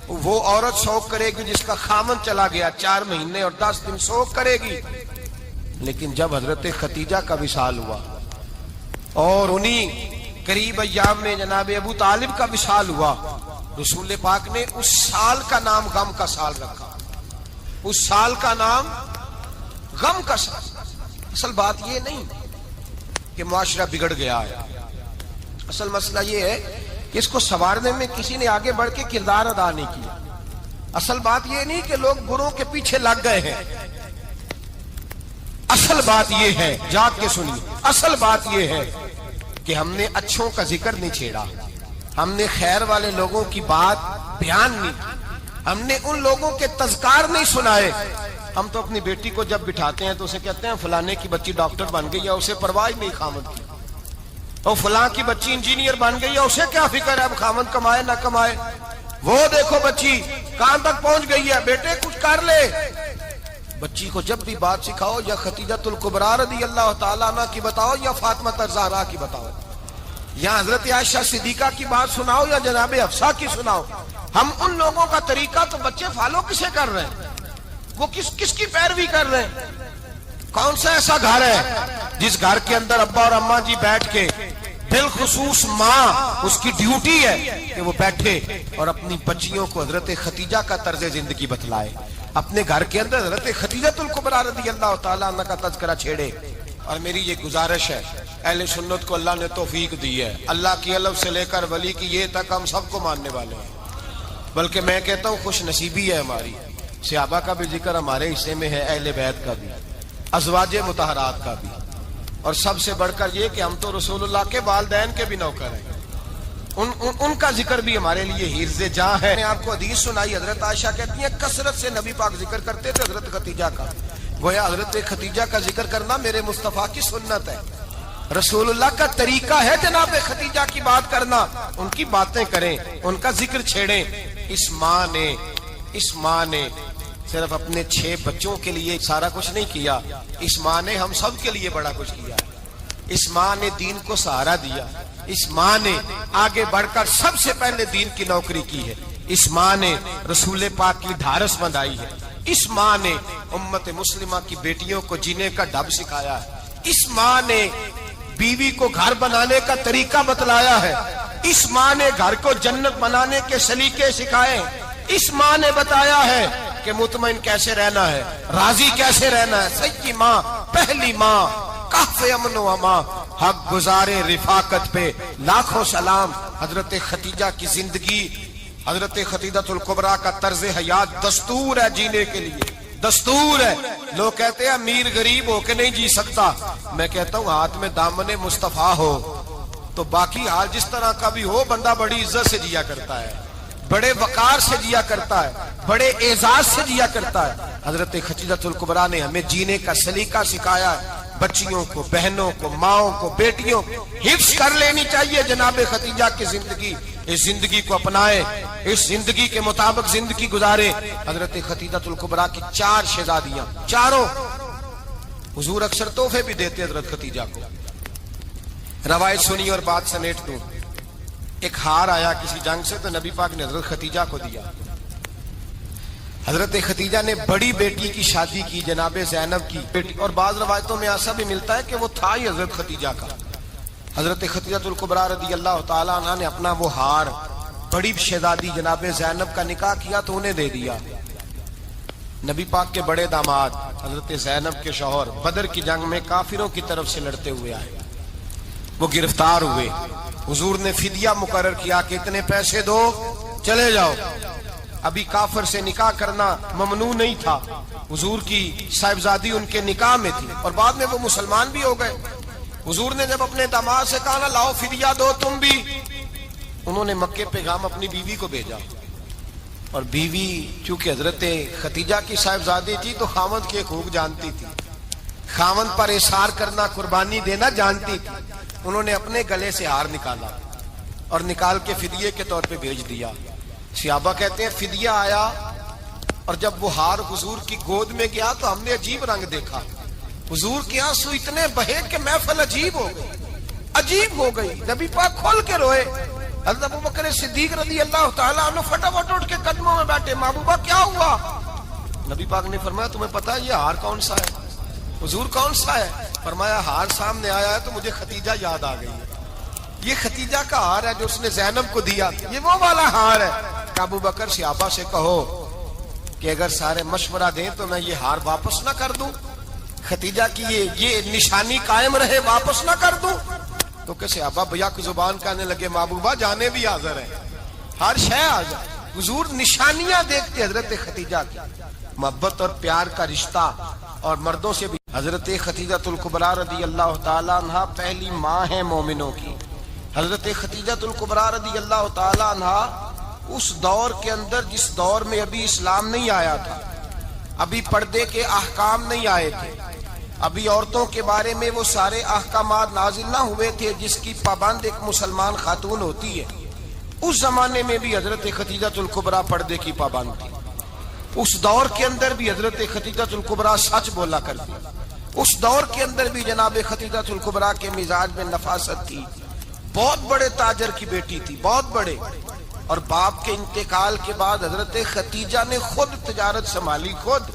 وہ عورت سوگ کرے گی جس کا خامن چلا گیا، 4 مہینے اور 10 دن سوگ کرے گی. لیکن جب حضرت خدیجہ کا وصال ہوا اور انہی قریب ایام میں جناب ابو طالب کا وصال ہوا، رسول پاک نے اس سال کا نام غم کا سال رکھا. اس سال کا نام غم کا سال. اصل بات یہ نہیں کہ معاشرہ بگڑ گیا ہے، اصل مسئلہ یہ ہے کہ اس کو سنوارنے میں کسی نے آگے بڑھ کے کردار ادا نہیں کیا. اصل بات یہ نہیں کہ لوگ بروں کے پیچھے لگ گئے ہیں. اصل بات یہ ہے، جاگ کے سنیے، اصل بات یہ ہے کہ ہم نے اچھوں کا ذکر نہیں چھیڑا، ہم نے خیر والے لوگوں کی بات بیان نہیں کی، ہم نے ان لوگوں کے تذکار نہیں سنائے. ہم تو اپنی بیٹی کو جب بٹھاتے ہیں تو اسے کہتے ہیں فلانے کی بچی ڈاکٹر بن گئی ہے، اسے پرواہ نہیں خامد کی. اور فلاں کی بچی انجینئر بن گئی ہے، اسے کیا فکر ہے اب خامد کمائے نہ کمائے. وہ دیکھو بچی کہاں تک پہنچ گئی ہے، بیٹے کچھ کر لے. بچی کو جب بھی بات سکھاؤ یا خدیجہ الکبریٰ رضی اللہ تعالیٰ عنہ کی بتاؤ یا فاطمہ الزہرا کی بتاؤ، یا حضرت عائشہ صدیقہ کی بات سناؤ یا جناب حفصہ کی سناؤ. ہم ان لوگوں کا طریقہ تو بچے فالو کسے کر رہے ہیں، وہ کس کی پیروی کر رہے ہیں. کون سا ایسا گھر ہے جس گھر کے اندر ابا اور اماں جی بیٹھ کے، بالخصوص ماں اس کی ڈیوٹی ہے کہ وہ بیٹھے اور اپنی بچیوں کو حضرت خدیجہ کا طرز زندگی بتلائے، اپنے گھر کے اندر حضرت خدیجہ الکبریٰ رضی اللہ تعالیٰ عنہ کا تذکرہ چھیڑے. اور میری یہ گزارش ہے، اہل سنت کو اللہ نے توفیق دی ہے، اللہ کی علم سے لے کر ولی کی یہ تک ہم سب کو ماننے والے ہیں. بلکہ میں کہتا ہوں خوش نصیبی ہے ہماری، صحابہ کا بھی ذکر ہمارے حصے میں ہے، اہل بیت کا بھی، ازواج مطہرات کا بھی، اور سب سے بڑھ کر یہ کہ ہم تو رسول اللہ کے والدین کے بھی نوکر ہیں، ان کا ذکر بھی ہمارے لیے حرز جاں ہے. میں آپ کو حدیث سنائی، حضرت عائشہ کہتی ہیں کثرت سے نبی پاک ذکر کرتے تھے حضرت خدیجہ کا. گویا حضرت خدیجہ کا ذکر کرنا میرے مصطفیٰ کی سنت ہے، رسول اللہ کا طریقہ ہے جناب خدیجہ کی بات کرنا. ان کی باتیں کریں، ان کا ذکر چھیڑیں. اس ماں نے صرف اپنے 6 بچوں کے لیے سارا کچھ نہیں کیا، اس ماں نے ہم سب کے لیے بڑا کچھ کیا. اس ماں نے دین کو سہارا دیا، اس ماں نے آگے بڑھ کر سب سے پہلے دین کی نوکری کی ہے. اس ماں نے رسول پاک کی ڈھارس بندھائی ہے. اس ماں نے امت مسلمہ کی بیٹیوں کو جینے کا ڈھب سکھایا ہے. اس ماں نے بیوی کو گھر بنانے کا طریقہ بتلایا ہے. اس ماں نے گھر کو جنت بنانے کے سلیقے سکھائے. اس ماں نے بتایا ہے کہ مطمئن کیسے رہنا ہے، راضی کیسے رہنا ہے. سچی ماں، پہلی ماں، کہف امن و امان، حق گزارے رفاقت پہ لاکھوں سلام. حضرت خدیجہ کی زندگی، حضرت خدیجہ الکبریٰ کا طرز حیات دستور ہے جینے کے لیے، دستور ہے. لوگ کہتے ہیں امیر غریب ہو کے نہیں جی سکتا، میں کہتا ہوں ہاتھ میں دامن مصطفیٰ ہو تو باقی حال جس طرح کا بھی ہو بندہ بڑی عزت سے جیا کرتا ہے، بڑے وقار سے جیا کرتا ہے، بڑے اعزاز سے جیا کرتا ہے. حضرت خدیجہ الکبریٰ نے ہمیں جینے کا سلیقہ سکھایا ہے. بچیوں کو، بہنوں کو، ماؤں کو، بیٹیوں کو حفظ کر لینی چاہیے جناب خدیجہ کی زندگی. اس زندگی کو اپنائے، اس زندگی کے مطابق زندگی گزارے. حضرت خدیجہ الکبریٰ کی 4 شہزادیاں، چاروں حضور اکثر تحفے بھی دیتے حضرت خدیجہ کو. روایت سنی اور بات سمیٹ دوں. ایک ہار آیا کسی جنگ سے تو نبی پاک نے حضرت خدیجہ کو دیا. حضرت خدیجہ نے بڑی بیٹی کی شادی کی، جناب زینب کی بیٹی، اور بعض روایتوں میں ایسا بھی ملتا ہے کہ وہ تھا ہی حضرت خدیجہ کا. حضرت خدیجہ الکبریٰ رضی اللہ تعالیٰ عنہ نے اپنا وہ ہار بڑی شہزادی جناب زینب کا نکاح کیا تو انہیں دے دیا. نبی پاک کے بڑے داماد حضرت زینب کے شوہر بدر کی جنگ میں کافروں کی طرف سے لڑتے ہوئے آئے، وہ گرفتار ہوئے. حضور نے فدیہ مقرر کیا کہ اتنے پیسے دو چلے جاؤ. ابھی کافر سے نکاح کرنا ممنوع نہیں تھا، حضور کی صاحبزادی ان کے نکاح میں تھی اور بعد میں وہ مسلمان بھی ہو گئے. حضور نے جب اپنے داماد سے کہا نا لاؤ فدیہ دو تم بھی، انہوں نے مکے پیغام اپنی بیوی کو بھیجا اور بیوی چونکہ حضرت خدیجہ کی صاحبزادی تھی تو خاوند کے حقوق جانتی تھی، خاوند پر احسار کرنا، قربانی دینا جانتی تھی۔ انہوں نے اپنے گلے سے ہار نکالا اور نکال کے فدیے کے طور پہ بھیج دیا۔ صحابہ کہتے ہیں فدیہ آیا اور جب وہ ہار حضور کی گود میں گیا تو ہم نے عجیب رنگ دیکھا، حضور کے آنسو اتنے بہے کہ محفل عجیب ہو گئی، نبی پاک کھول کے روئے۔ حضرت ابوبکر صدیق رضی اللہ تعالیٰ عنہ فٹافٹ اٹھ کے قدموں میں بیٹھے، محبوبہ کیا ہوا؟ نبی پاک نے فرمایا تمہیں پتا ہے یہ ہار کون سا ہے؟ حضور کون سا ہے؟ فرمایا ہار سامنے آیا ہے تو مجھے ختیجہ یاد آ گئی ہے، یہ ختیجہ کا ہار ہے جو اس نے زینب کو دیا، یہ وہ والا ہار ہے۔ کہ ابوبکر صحابہ سے کہو کہ اگر سارے مشورہ دیں تو میں یہ ہار واپس نہ کر دوں، ختیجہ کی یہ نشانی قائم رہے، واپس نہ کر دوں؟ تو کہ صحابہ بھیا کی زبان کہنے لگے محبوبہ جانے بھی حاضر ہے، ہر شے حاضر۔ حضور نشانیاں دیکھتے حضرت خدیجہ کی، محبت اور پیار کا رشتہ، اور مردوں سے بھی۔ حضرت خدیجہ الکبریٰ رضی اللہ تعالیٰ عنہ پہلی ماں ہیں مومنوں کی۔ حضرت خدیجہ الکبریٰ رضی اللہ تعالیٰ عنہ اس دور کے اندر جس دور میں ابھی اسلام نہیں آیا تھا، ابھی پردے کے احکام نہیں آئے تھے، ابھی عورتوں کے بارے میں وہ سارے احکامات نازل نہ ہوئے تھے جس کی پابند ایک مسلمان خاتون ہوتی ہے، اس زمانے میں بھی حضرت خدیجہ الکبریٰ پردے کی پابند تھی۔ اس دور کے اندر بھی حضرت خدیجہ الکبریٰ سچ بولا کرتی، اس دور کے اندر بھی جناب خدیجہ الکبریٰ کے مزاج میں نفاست تھی، بہت بڑے تاجر کی بیٹی تھی، بہت بڑے، اور باپ کے انتقال کے بعد حضرت خدیجہ نے خود تجارت سنبھالی، خود۔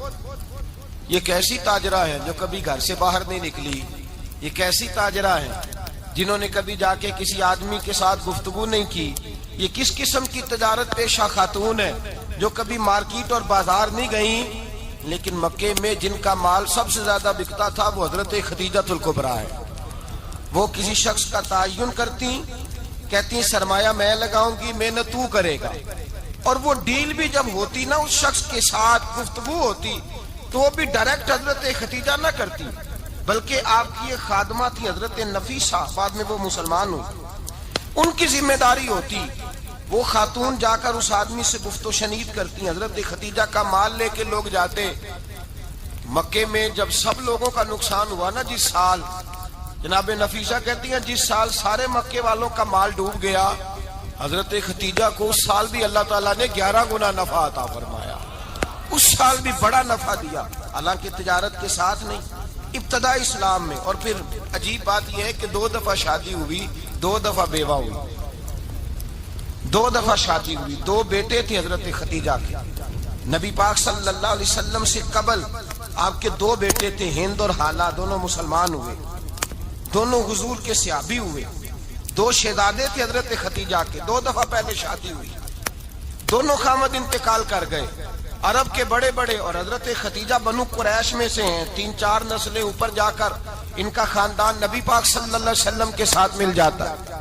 یہ کیسی تاجرہ ہے جو کبھی گھر سے باہر نہیں نکلی، یہ کیسی تاجرہ ہے جنہوں نے کبھی جا کے کسی آدمی کے ساتھ گفتگو نہیں کی، یہ کس قسم کی تجارت پیشہ خاتون ہے جو کبھی مارکیٹ اور بازار نہیں گئیں، لیکن مکے میں جن کا مال سب سے زیادہ بکتا تھا وہ حضرت خدیجہ الکبریٰ ہے۔ وہ کسی شخص کا تعین کرتی، کہتی سرمایہ میں لگاؤں گی، محنت تو کرے گا، اور وہ ڈیل بھی جب ہوتی نا اس شخص کے ساتھ گفتگو ہوتی تو وہ بھی ڈائریکٹ حضرت خدیجہ نہ کرتی، بلکہ آپ کی ایک خادمہ تھی حضرت نفیسہ، بعد میں وہ مسلمان ہوئی، ان کی ذمہ داری ہوتی، وہ خاتون جا کر اس آدمی سے گفت و شنید کرتی۔ حضرت خدیجہ کا مال لے کے لوگ جاتے مکے میں، جب سب لوگوں کا نقصان ہوا نا جس سال، جناب نفیسہ کہتی ہیں جس سال سارے مکے والوں کا مال ڈوب گیا، حضرت خدیجہ کو اس سال بھی اللہ تعالیٰ نے 11 گنا نفع عطا فرمایا، اس سال بھی بڑا نفع دیا، حالانکہ تجارت کے ساتھ نہیں، ابتدا اسلام میں۔ اور پھر عجیب بات یہ ہے کہ 2 دفعہ شادی ہوئی، 2 دفعہ بیوہ ہوئی، 2 دفعہ شادی ہوئی، 2 بیٹے تھے حضرت خدیجہ کے۔ نبی پاک صلی اللہ علیہ وسلم سے قبل آپ کے 2 بیٹے تھے، ہند اور حالہ، دونوں مسلمان ہوئے، دونوں حضور کے صحابی ہوئے، 2 شہزادے تھے حضرت خدیجہ کے، 2 دفعہ پہلے شادی ہوئی، دونوں خامد انتقال کر گئے، عرب کے بڑے بڑے، اور حضرت خدیجہ بنو قریش میں سے ہیں، 3-4 نسلیں اوپر جا کر ان کا خاندان نبی پاک صلی اللہ علیہ وسلم کے ساتھ مل جاتا ہے۔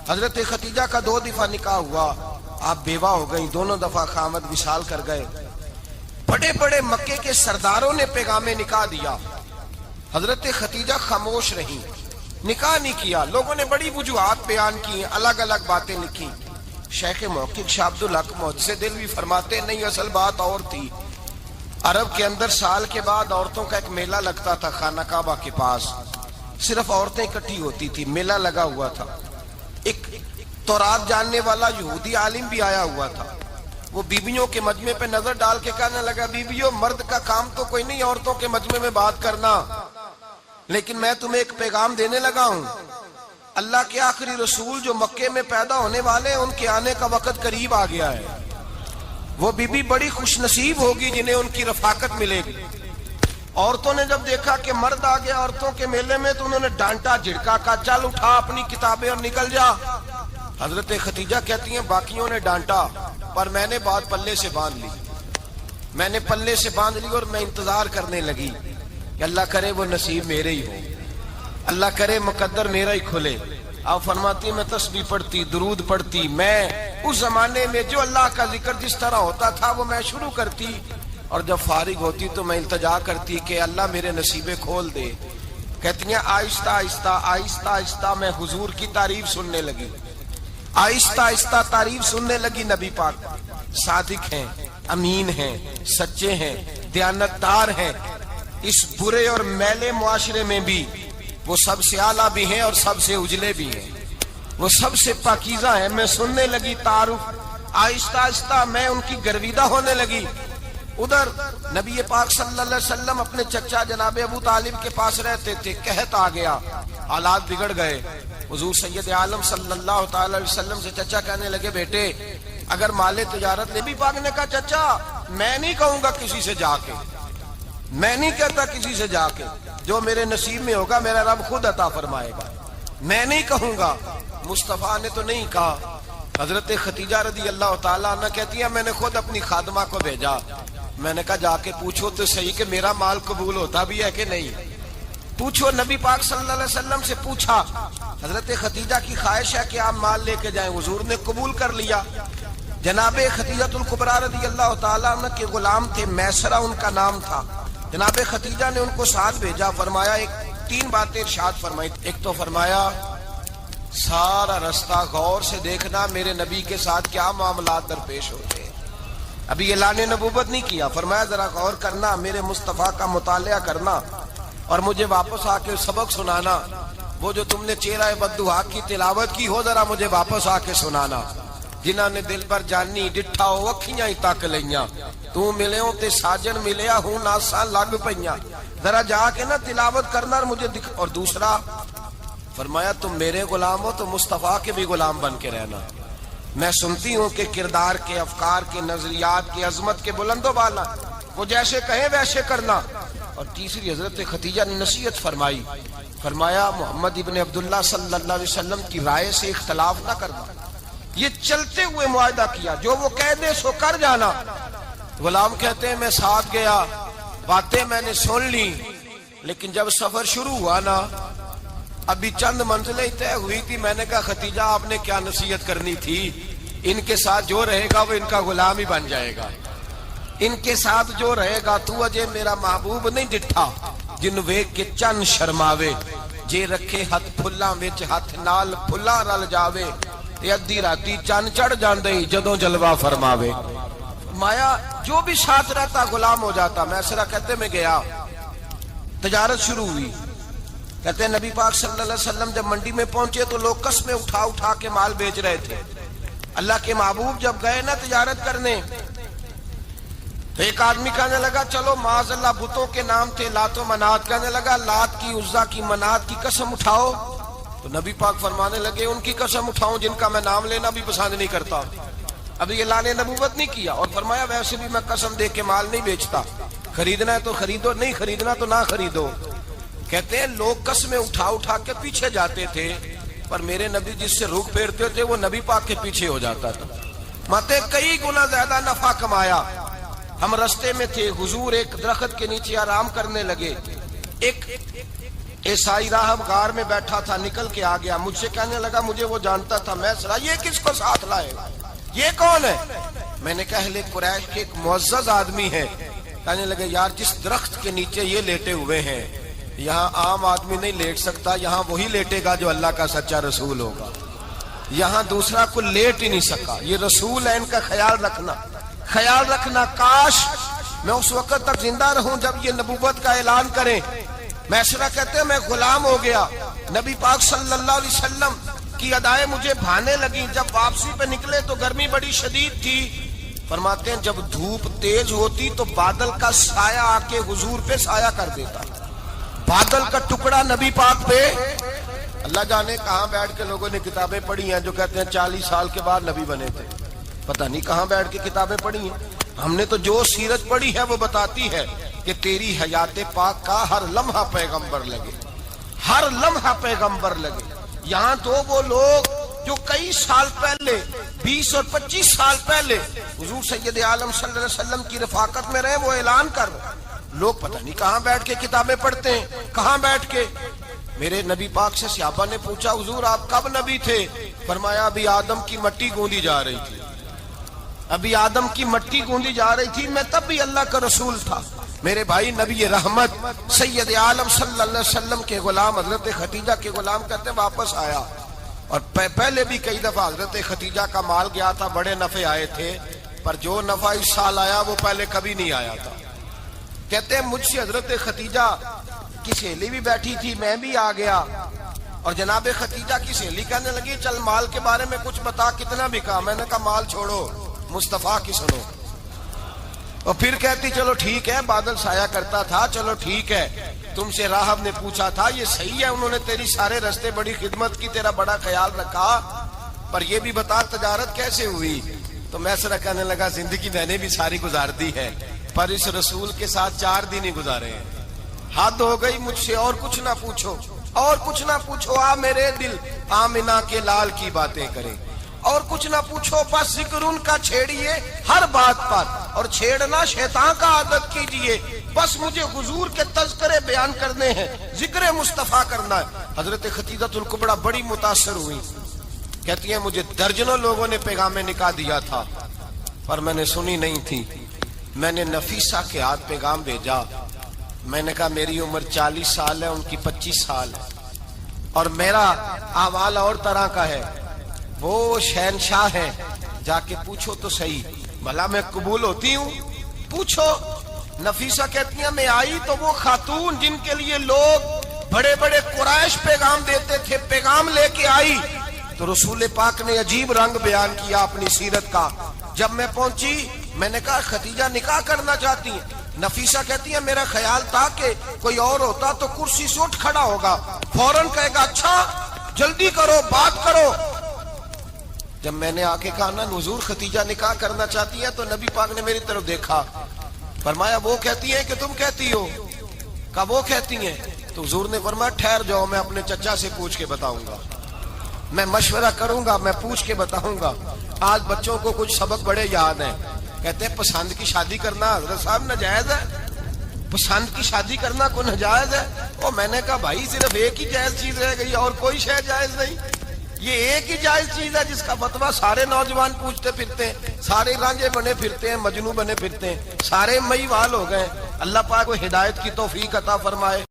حضرت خدیجہ کا 2 دفعہ نکاح ہوا، آپ بیوہ ہو گئیں، دونوں دفعہ خامد وصال کر گئے۔ بڑے بڑے مکے کے سرداروں نے پیغام نکاح دیا، حضرت خدیجہ خاموش رہی، نکاح نہیں کیا، لوگوں نے بڑی وجوہات بیان کی، الگ الگ باتیں لکھی۔ شیخ محقق شاہ عبدالحق محدث دہلوی فرماتے نہیں، اصل بات اور تھی۔ عرب کے اندر سال کے بعد عورتوں کا ایک میلہ لگتا تھا خانہ کعبہ کے پاس، صرف عورتیں اکٹھی ہوتی تھی، میلہ لگا ہوا تھا۔ ایک تورات جاننے والا یہودی عالم بھی آیا ہوا تھا، وہ بیویوں کے مجمع پہ نظر ڈال کے کہنے لگا بیویوں، مرد کا کام تو کوئی نہیں عورتوں کے مجمع میں بات کرنا، لیکن میں تمہیں ایک پیغام دینے لگا ہوں، اللہ کے آخری رسول جو مکے میں پیدا ہونے والے ہیں ان کے آنے کا وقت قریب آ گیا ہے، وہ بیوی بڑی خوش نصیب ہوگی جنہیں ان کی رفاقت ملے گی۔ عورتوں نے جب دیکھا کہ مرد آ گیا عورتوں کے میلے میں تو انہوں نے ڈانٹا جھڑکا، کہا چل اٹھا اپنی کتابیں اور نکل جا۔ حضرت خدیجہ کہتی ہیں باقیوں نے ڈانٹا پر میں نے بات پلے سے باندھ لی، میں نے پلے سے باندھ لی اور میں انتظار کرنے لگی کہ اللہ کرے وہ نصیب میرے ہی ہو، اللہ کرے مقدر میرا ہی کھلے۔ آپ فرماتی میں تسبیح پڑھتی، درود پڑھتی، میں اس زمانے میں جو اللہ کا ذکر جس طرح ہوتا تھا وہ میں شروع کرتی، اور جب فارغ ہوتی تو میں التجا کرتی کہ اللہ میرے نصیبے کھول دے۔ کہتی ہیں آہستہ آہستہ آہستہ آہستہ میں حضور کی تعریف سننے لگی، آہستہ آہستہ تعریف سننے لگی نبی پاک، صادق ہیں، امین ہیں، سچے ہیں، دیانتدار ہیں، اس برے اور میلے معاشرے میں بھی وہ سب سے اعلیٰ بھی ہیں اور سب سے اجلے بھی ہیں، وہ سب سے پاکیزہ ہیں۔ میں سننے لگی تعارف، آہستہ آہستہ میں ان کی گرویدہ ہونے لگی۔ ادھر نبی پاک صلی اللہ علیہ وسلم اپنے چچا جناب ابو طالب کے پاس رہتے تھے، قحط آ گیا، حالات بگڑ گئے۔ حضور سید عالم صلی اللہ تعالی علیہ وسلم سے چچا کہنے لگے بیٹے اگر مال تجارت، نبی پاک نے کہا چچا میں نہیں کہوں گا کسی سے جا کے، میں نہیں کہتا کسی سے جا کے، جو میرے نصیب میں ہوگا میرا رب خود عطا فرمائے گا، میں نہیں کہوں گا۔ مصطفیٰ نے تو نہیں کہا۔ حضرت خدیجہ رضی اللہ تعالیٰ عنہ کہتی ہیں میں نے خود اپنی خادمہ کو بھیجا، میں نے کہا جا کے پوچھو تو صحیح کہ میرا مال قبول ہوتا بھی ہے کہ نہیں، پوچھو۔ نبی پاک صلی اللہ علیہ وسلم سے پوچھا، حضرت خدیجہ کی خواہش ہے کہ آپ مال لے کے جائیں، حضور نے قبول کر لیا۔ جناب خدیجہ الکبریٰ رضی اللہ تعالیٰ عنہ کے غلام تھے، میسرہ ان کا نام تھا۔ جناب خدیجہ نے ان کو ساتھ بھیجا، فرمایا تین باتیں ارشاد فرمائی۔ ایک تو فرمایا سارا رستہ غور سے دیکھنا میرے نبی کے ساتھ کیا معاملات درپیش ہوتے ہیں، ابھی اعلان نبوت نہیں کیا، فرمایا ذرا غور کرنا، میرے مصطفیٰ کا مطالعہ کرنا اور مجھے واپس آ کے سبق سنانا، وہ جو تم نے چہرہ بددعا کی تلاوت کی ہو ذرا مجھے واپس آ کے سنانا۔ جنہاں نے دل پر جانی ڈٹھا ہو اکھیاں ہی تک لیاں، تو ملے ہوں تے ساجن ملیا ہوں ناساں لگ پئیاں، ذرا جا کے نا تلاوت کرنا اور مجھے دکھ۔ اور دوسرا فرمایا تم میرے غلام ہو تو مصطفیٰ کے بھی غلام بن کے رہنا، میں سنتی ہوں کہ کردار کے، افکار کے، نظریات کے، عظمت کے بلند و بالا، وہ جیسے کہیں ویسے کرنا۔ اور تیسری حضرت خدیجہ نے نصیحت فرمائی، فرمایا محمد ابن عبداللہ صلی اللہ علیہ وسلم کی رائے سے اختلاف نہ کرنا، یہ چلتے ہوئے معاہدہ کیا، جو وہ کہہ دے سو کر جانا۔ غلام کہتے ہیں میں ساتھ گیا، باتیں میں نے سن لی، لیکن جب سفر شروع ہوا نا ابھی چند منزلیں طے ہوئی تھی، میں نے کہا خدیجہ آپ نے کیا نصیحت کرنی تھی، ان کے ساتھ جو رہے گا وہ ان کا غلام ہی بن جائے گا، ان کے ساتھ جو رہے گا تو اجے میرا محبوب نہیں ڈٹھا جن ویکھ کے چن شرماوے، جے رکھے ہاتھ پھلاں وچ ہاتھ نال پھلاں رل جاوے، تے ادھی راتی چن چڑھ جاندے جدوں جلوہ فرماوے۔ فرمایا جو بھی ساتھ رہتا غلام ہو جاتا۔ میسرہ کہتے میں گیا، تجارت شروع ہوئی، کہتے ہیں نبی پاک صلی اللہ علیہ وسلم جب منڈی میں پہنچے تو لوگ قسمیں اٹھا اٹھا کے مال بیچ رہے تھے۔ اللہ کے محبوب جب گئے نا تجارت کرنے تو ایک آدمی کہنے لگا چلو معاذ اللہ بتوں کے نام تھے لات و منات، کہنے لگا لات کی، عزا کی، منات کی قسم اٹھاؤ، تو نبی پاک فرمانے لگے ان کی قسم اٹھاؤں جن کا میں نام لینا بھی پسند نہیں کرتا، ابھی اعلان نبوت نہیں کیا۔ اور فرمایا ویسے بھی میں قسم دے کے مال نہیں بیچتا، خریدنا ہے تو خریدو، نہیں خریدنا تو نہ خریدو۔ کہتے ہیں لوگ قسمیں اٹھا اٹھا کے پیچھے جاتے تھے، پر میرے نبی جس سے رخ پھیرتے تھے وہ نبی پاک کے پیچھے ہو جاتا تھا۔ ماتے کئی گنا زیادہ نفع کمایا۔ ہم رستے میں تھے، حضور ایک درخت کے نیچے آرام کرنے لگے، ایک عیسائی راہب غار میں بیٹھا تھا، نکل کے آ گیا، مجھ سے کہنے لگا مجھے وہ جانتا تھا، میں سرا یہ کس کو ساتھ لائے، یہ کون ہے؟ میں نے کہا اہل قریش کے ایک معزز آدمی ہے۔ کہنے لگے یار جس درخت کے نیچے یہ لیٹے ہوئے ہیں یہاں عام آدمی نہیں لیٹ سکتا، یہاں وہی لیٹے گا جو اللہ کا سچا رسول ہوگا، یہاں دوسرا کو لیٹ ہی نہیں سکا، یہ رسول ہے، ان کا خیال رکھنا، خیال رکھنا۔ کاش میں اس وقت تک زندہ رہوں جب یہ نبوت کا اعلان کریں۔ میسرہ کہتے ہیں میں غلام ہو گیا، نبی پاک صلی اللہ علیہ وسلم کی ادائیں مجھے بھانے لگی۔ جب واپسی پہ نکلے تو گرمی بڑی شدید تھی، فرماتے ہیں جب دھوپ تیز ہوتی تو بادل کا سایہ آ کے حضور پہ سایہ کر دیتا، بادل کا ٹکڑا نبی پاک پہ۔ اللہ جانے کہاں بیٹھ کے لوگوں نے کتابیں پڑھی ہیں جو کہتے ہیں 40 سال کے بعد نبی بنے تھے، پتہ نہیں کہاں بیٹھ کے کتابیں پڑھی ہیں۔ ہم نے تو جو سیرت پڑھی ہے وہ بتاتی ہے کہ تیری حیات پاک کا ہر لمحہ پیغمبر لگے، ہر لمحہ پیغمبر لگے۔ یہاں تو وہ لوگ جو کئی سال پہلے 20 اور 25 سال پہلے حضور سید عالم صلی اللہ علیہ وسلم کی رفاقت میں رہے، وہ اعلان کر لوگ پتہ نہیں کہاں بیٹھ کے کتابیں پڑھتے ہیں، کہاں بیٹھ کے۔ میرے نبی پاک سے صحابہ نے پوچھا حضور آپ کب نبی تھے؟ فرمایا ابھی آدم کی مٹی گوندی جا رہی تھی، ابھی آدم کی مٹی گوندی جا رہی تھی، میں تب بھی اللہ کا رسول تھا۔ میرے بھائی نبی رحمت سید عالم صلی اللہ علیہ وسلم کے غلام حضرت خدیجہ کے غلام کہتے واپس آیا، اور پہلے بھی کئی دفعہ حضرت خدیجہ کا مال گیا تھا، بڑے نفع آئے تھے، پر جو نفع اس سال آیا وہ پہلے کبھی نہیں آیا تھا. کہتے ہیں مجھ سے حضرت خدیجہ کی سہیلی بھی بیٹھی تھی, میں بھی آ گیا, اور جناب خدیجہ کی سہیلی کہنے لگی چل مال کے بارے میں کچھ بتا, کتنا بکا؟ میں نے کہا مال چھوڑو, مصطفیٰ کی سنو. اور پھر کہتی چلو ٹھیک ہے, بادل سایہ کرتا تھا, چلو ٹھیک ہے, تم سے راہب نے پوچھا تھا, یہ صحیح ہے, انہوں نے تیری سارے رستے بڑی خدمت کی, تیرا بڑا خیال رکھا, پر یہ بھی بتا تجارت کیسے ہوئی؟ تو میں سر کہنے لگا زندگی میں نے بھی ساری گزار دی ہے, پر اس رسول کے ساتھ 4 دن ہی گزارے ہیں. حد ہو گئی مجھ سے, اور کچھ نہ پوچھو, اور کچھ نہ پوچھو, آ میرے دل آمنہ کے لال کی باتیں کریں, اور کچھ نہ پوچھو, بس ذکر ان کا چھیڑیے ہر بات پر, اور چھیڑنا شیطان کا عادت کیجئے, بس مجھے حضور کے تذکرے بیان کرنے ہیں, ذکر مصطفیٰ کرنا ہے. حضرت خدیجہ الکبریٰ بڑی متاثر ہوئی, کہتی ہیں مجھے درجنوں لوگوں نے پیغام نکاح دیا تھا, پر میں نے سنی نہیں تھی. میں نے نفیسہ کے ہاتھ پیغام بھیجا, میں نے کہا میری عمر 40 سال ہے, ان کی 25 سال ہے, اور میرا احوال اور طرح کا ہے, وہ شہنشاہ ہے, جا کے پوچھو تو صحیح, بھلا میں قبول ہوتی ہوں؟ پوچھو. نفیسہ کہتی ہیں میں آئی تو وہ خاتون جن کے لیے لوگ بڑے بڑے قریش پیغام دیتے تھے, پیغام لے کے آئی, تو رسول پاک نے عجیب رنگ بیان کیا اپنی سیرت کا. جب میں پہنچی میں نے کہا خدیجہ نکاح کرنا چاہتی ہیں؟ نفیسہ کہتی ہے میرا خیال تھا کہ کوئی اور ہوتا تو کرسی سے اٹھ کھڑا ہوگا, فوراً کہے گا اچھا جلدی کرو, بات کرو. جب میں نے آ کے کہا نا حضور خدیجہ نکاح کرنا چاہتی ہے, تو نبی پاک نے میری طرف دیکھا, فرمایا وہ کہتی ہیں کہ تم کہتی ہو؟ کہا وہ کہتی ہیں. تو حضور نے فرمایا ٹھہر جاؤ, میں اپنے چچا سے پوچھ کے بتاؤں گا, میں مشورہ کروں گا, میں پوچھ کے بتاؤں گا. آج بچوں کو کچھ سبق بڑے یاد ہیں, کہتے ہیں پسند کی شادی کرنا حضرت صاحب ناجائز ہے, پسند کی شادی کرنا کو ناجائز ہے. اور میں نے کہا بھائی صرف ایک ہی جائز چیز رہ گئی, اور کوئی شے جائز نہیں, یہ ایک ہی جائز چیز ہے جس کا فتویٰ سارے نوجوان پوچھتے پھرتے ہیں, سارے رانجے بنے پھرتے ہیں, مجنوں بنے پھرتے ہیں, سارے مئی وال ہو گئے. اللہ پاک کو ہدایت کی توفیق عطا فرمائے.